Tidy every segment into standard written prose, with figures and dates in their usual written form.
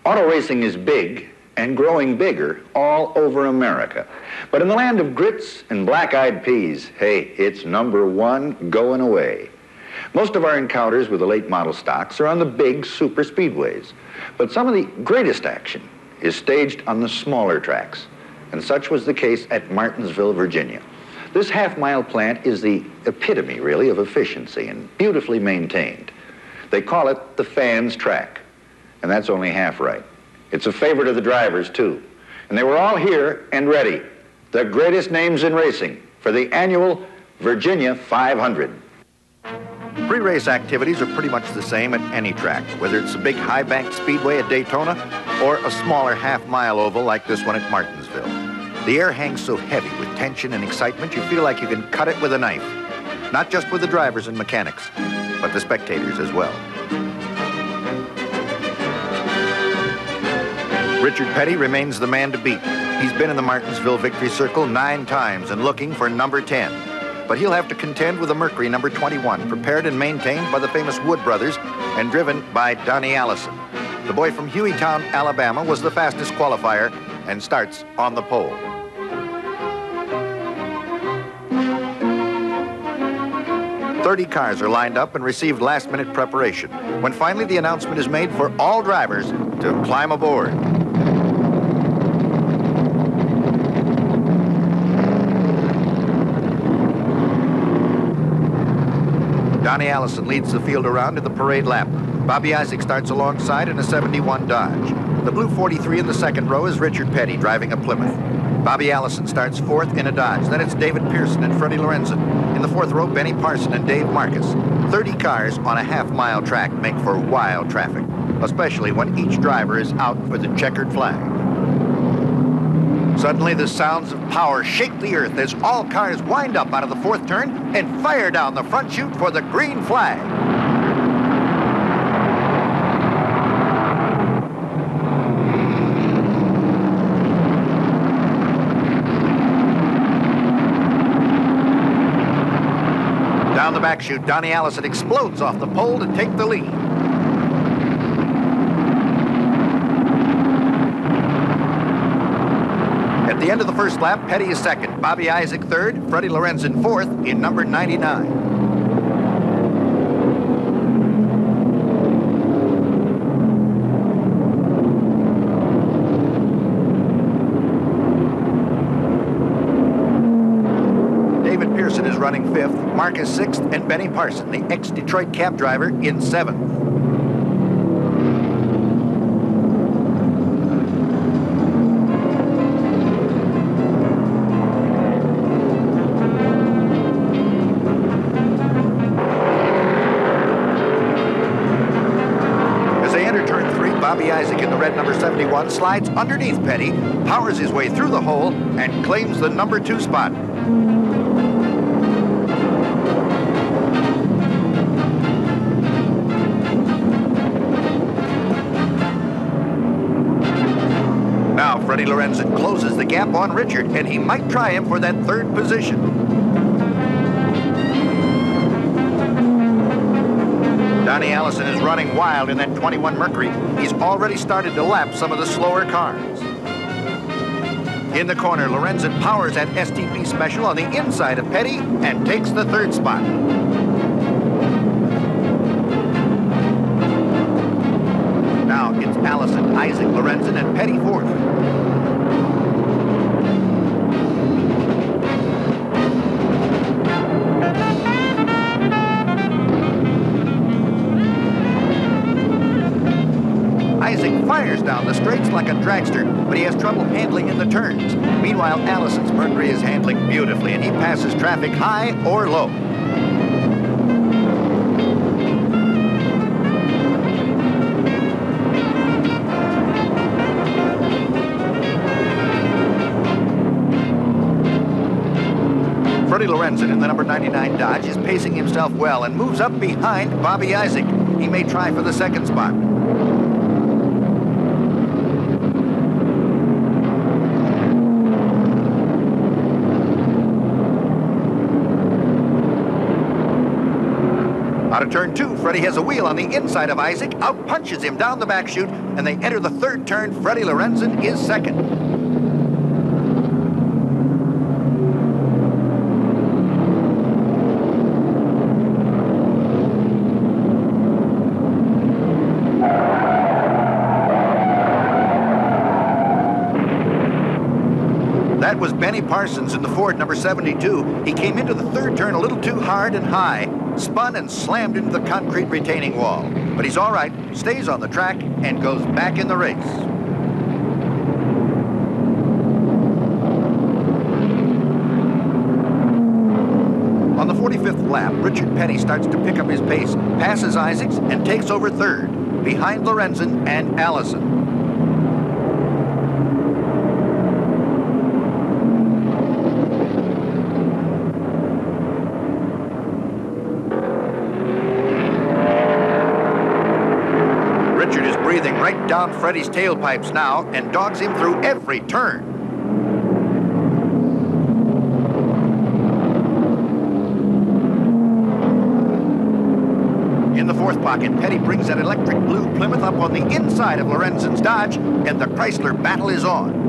Auto racing is big and growing bigger all over America. But in the land of grits and black-eyed peas, hey, it's #1 going away. Most of our encounters with the late model stocks are on the big super speedways. But some of the greatest action is staged on the smaller tracks. And such was the case at Martinsville, Virginia. This half-mile plant is the epitome, really, of efficiency and beautifully maintained. They call it the fans' track. And that's only half right. It's a favorite of the drivers, too. And they were all here and ready. The greatest names in racing for the annual Virginia 500. Pre-race activities are pretty much the same at any track, whether it's a big high-banked speedway at Daytona or a smaller half-mile oval like this one at Martinsville. The air hangs so heavy with tension and excitement you feel like you can cut it with a knife. Not just with the drivers and mechanics, but the spectators as well. Richard Peddie remains the man to beat. He's been in the Martinsville Victory Circle 9 times and looking for number 10. But he'll have to contend with a Mercury number 21, prepared and maintained by the famous Wood brothers and driven by Donnie Allison. The boy from Hueytown, Alabama, was the fastest qualifier and starts on the pole. "30 cars are lined up and received last-minute preparation when finally the announcement is made for all drivers to climb aboard. Donnie Allison leads the field around in the parade lap. Bobby Isaac starts alongside in a 71 Dodge. The blue 43 in the second row is Richard Peddie driving a Plymouth. Bobby Allison starts 4th in a Dodge. Then it's David Pearson and Freddie Lorenzen. In the 4th row, Benny Parson and Dave Marcus. 30 cars on a half-mile track make for wild traffic, especially when each driver is out for the checkered flag. Suddenly, the sounds of power shake the earth as all cars wind up out of the 4th turn and fire down the front chute for the green flag. Down the back chute, Donnie Allison explodes off the pole to take the lead. At the end of the first lap, Peddie is 2nd, Bobby Isaac 3rd, Freddie Lorenzen 4th in number 99. David Pearson is running 5th, Marcus 6th, and Benny Parson, the ex-Detroit cab driver, in 7th. Bobby Isaac in the red number 71 slides underneath Peddie, powers his way through the hole, and claims the number 2 spot. Now Freddie Lorenzen closes the gap on Richard, and he might try him for that 3rd position. Donnie Allison is running wild in that 21 Mercury. He's already started to lap some of the slower cars. In the corner, Lorenzen powers that STP special on the inside of Peddie and takes the 3rd spot. Now it's Allison, Isaac, Lorenzen, and Peddie 4th. Isaac fires down the straights like a dragster, but he has trouble handling in the turns. Meanwhile, Allison's Mercury is handling beautifully, and he passes traffic high or low. Freddie Lorenzen in the number 99 Dodge is pacing himself well and moves up behind Bobby Isaac. He may try for the 2nd spot. Out of turn 2, Freddie has a wheel on the inside of Isaac, out-punches him down the back chute, and they enter the third turn. Freddie Lorenzen is second. That was Benny Parsons in the Ford number 72. He came into the third turn a little too hard and high, spun and slammed into the concrete retaining wall. But he's all right, stays on the track, and goes back in the race. On the 45th lap, Richard Peddie starts to pick up his pace, passes Isaacs, and takes over third, behind Lorenzen and Allison. Breathing right down Freddie's tailpipes now and dogs him through every turn. In the fourth pocket, Peddie brings that electric blue Plymouth up on the inside of Lorenzen's Dodge, and the Chrysler battle is on.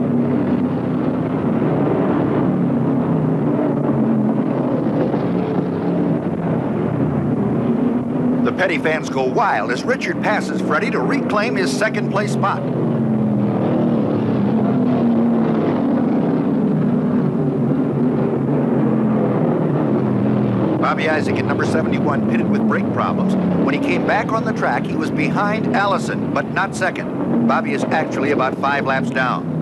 The Peddie fans go wild as Richard passes Freddie to reclaim his second place spot. Bobby Isaac in number 71 pitted with brake problems. When he came back on the track, he was behind Allison, but not second. Bobby is actually about 5 laps down.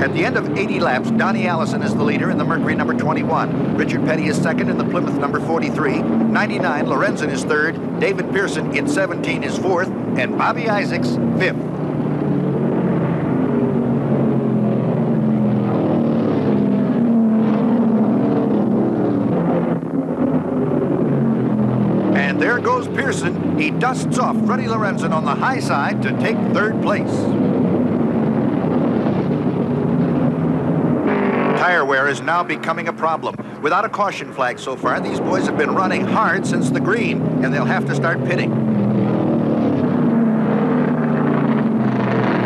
At the end of 80 laps, Donnie Allison is the leader in the Mercury number 21. Richard Peddie is second in the Plymouth number 43. 99, Lorenzen is third. David Pearson in 17 is fourth. And Bobby Isaacs, fifth. And there goes Pearson. He dusts off Freddie Lorenzen on the high side to take third place. Tire wear is now becoming a problem. Without a caution flag so far, these boys have been running hard since the green, and they'll have to start pitting.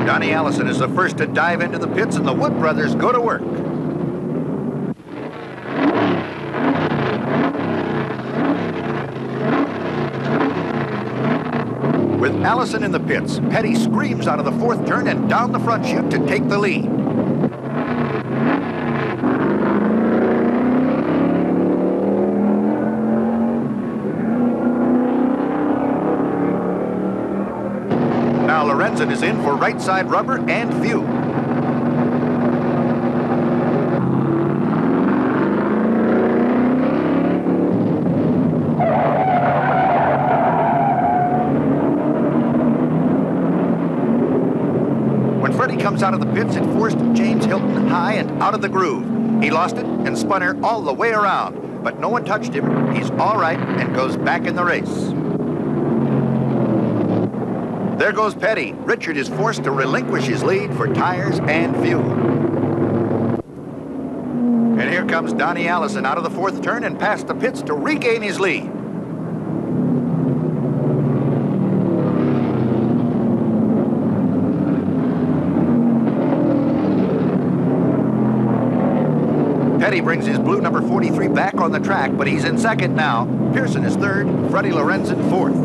Donnie Allison is the first to dive into the pits, and the Wood brothers go to work. With Allison in the pits, Peddie screams out of the fourth turn and down the front chute to take the lead. Now Lorenzen is in for right side rubber and fuel. When Freddie comes out of the pits, it forced James Hilton high and out of the groove. He lost it and spun her all the way around, but no one touched him. He's all right and goes back in the race. There goes Peddie. Richard is forced to relinquish his lead for tires and fuel. And here comes Donnie Allison out of the fourth turn and past the pits to regain his lead. Peddie brings his blue number 43 back on the track, but he's in second now. Pearson is third, Freddie Lorenzen fourth.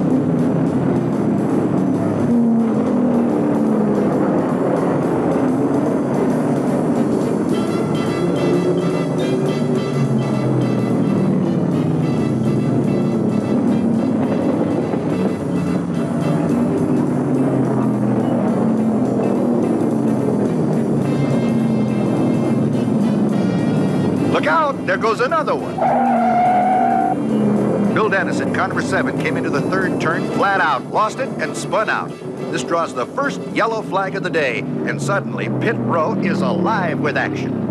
Look out, there goes another one. Bill Dennis in car number 7 came into the third turn flat out, lost it, and spun out. This draws the first yellow flag of the day, and suddenly pit row is alive with action.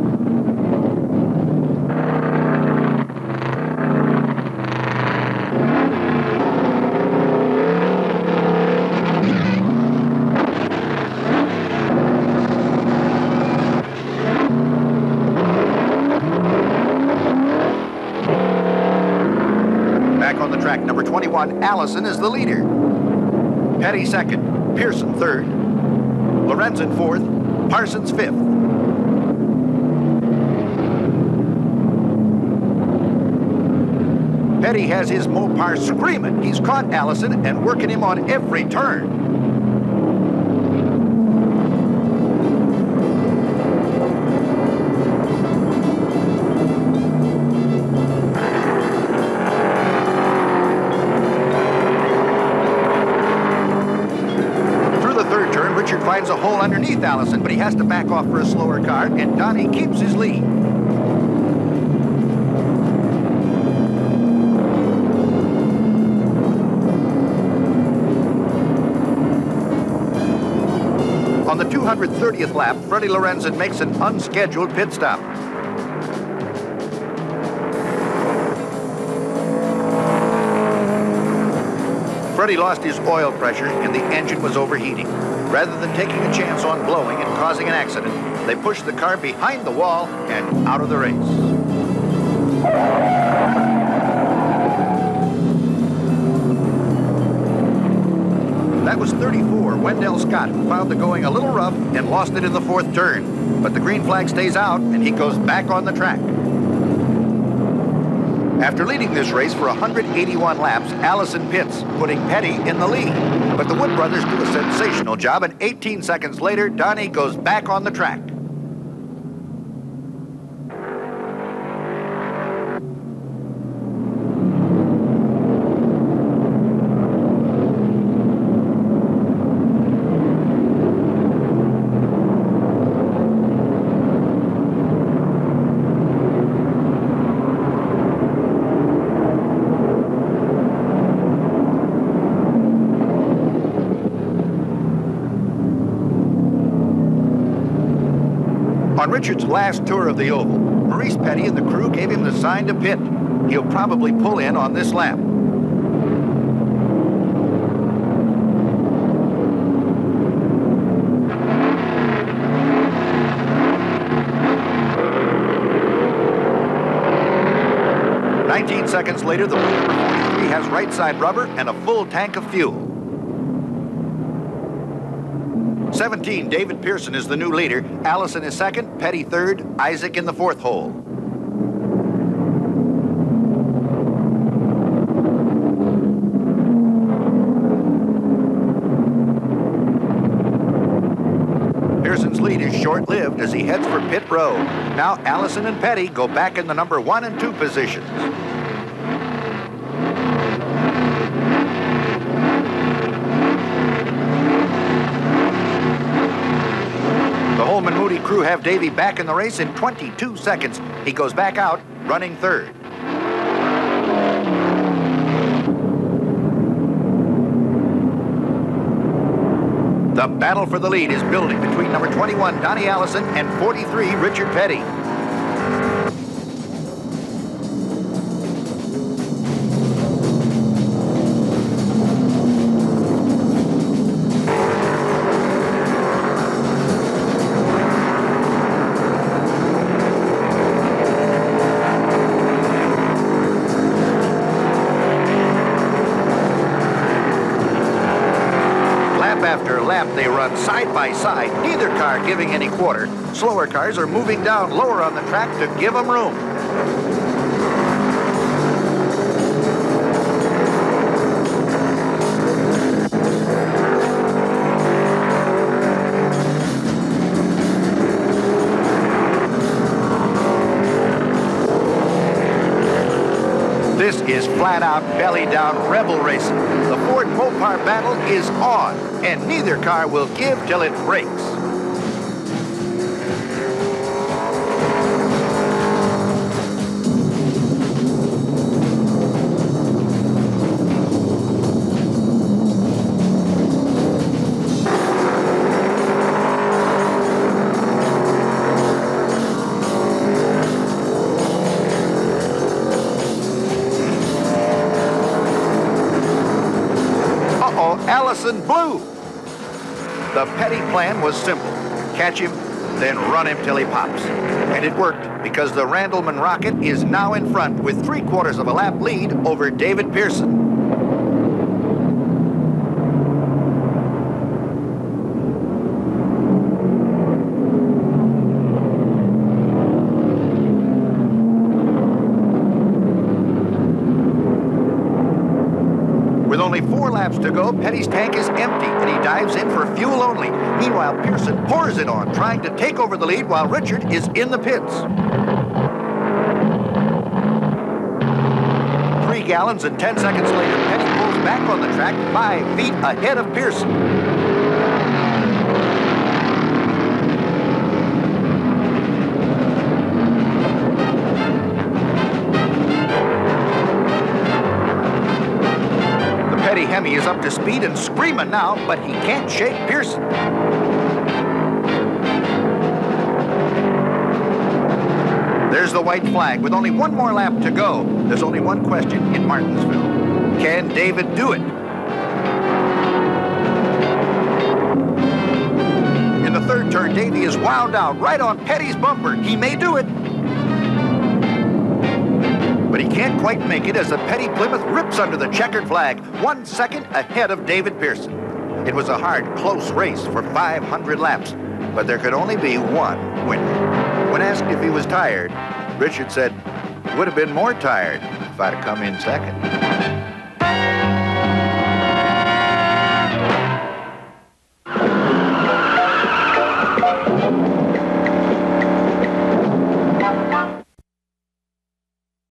track. Number 21, Allison, is the leader. Peddie second, Pearson third, Lorenzen fourth, Parsons fifth. Peddie has his Mopar screaming. He's caught Allison and working him on every turn. Richard finds a hole underneath Allison, but he has to back off for a slower car, and Donnie keeps his lead. On the 230th lap, Freddie Lorenzen makes an unscheduled pit stop. Freddie lost his oil pressure and the engine was overheating. Rather than taking a chance on blowing and causing an accident, they pushed the car behind the wall and out of the race. That was 34, Wendell Scott, who found the going a little rough and lost it in the fourth turn. But the green flag stays out and he goes back on the track. After leading this race for 181 laps, Allison pits, putting Peddie in the lead. But the Wood brothers do a sensational job, and 18 seconds later, Donnie goes back on the track. On Richard's last tour of the oval, Maurice Peddie and the crew gave him the sign to pit. He'll probably pull in on this lap. Seconds later, the number 43 has right side rubber and a full tank of fuel. 17, David Pearson is the new leader. Allison is second, Peddie third, Isaac in the fourth hole. Pearson's lead is short-lived as he heads for pit road. Now Allison and Peddie go back in the number 1 and 2 positions. Crew have Davey back in the race in 22 seconds. He goes back out, running third. The battle for the lead is building between number 21, Donnie Allison, and 43, Richard Peddie. After lap, they run side by side, neither car giving any quarter. Slower cars are moving down lower on the track to give them room. This is flat-out, belly-down rebel racing. The Ford Mopar battle is on, and neither car will give till it breaks. Allison blew. The Peddie plan was simple. Catch him, then run him till he pops. And it worked, because the Randleman Rocket is now in front with 3/4 of a lap lead over David Pearson. With only 4 laps to go, Peddie's tank is empty, and he dives in for fuel only. Meanwhile, Pearson pours it on, trying to take over the lead while Richard is in the pits. 3 gallons and 10 seconds later, Peddie pulls back on the track 5 feet ahead of Pearson. Hemi is up to speed and screaming now, but he can't shake Pearson. There's the white flag with only 1 more lap to go. There's only one question in Martinsville. Can David do it? In the 3rd turn, Davey is wound out right on Peddie's bumper. He may do it. But he can't quite make it as the Peddie Plymouth rips under the checkered flag, 1 second ahead of David Pearson. It was a hard, close race for 500 laps, but there could only be one winner. When asked if he was tired, Richard said, "Would have been more tired if I'd have come in second."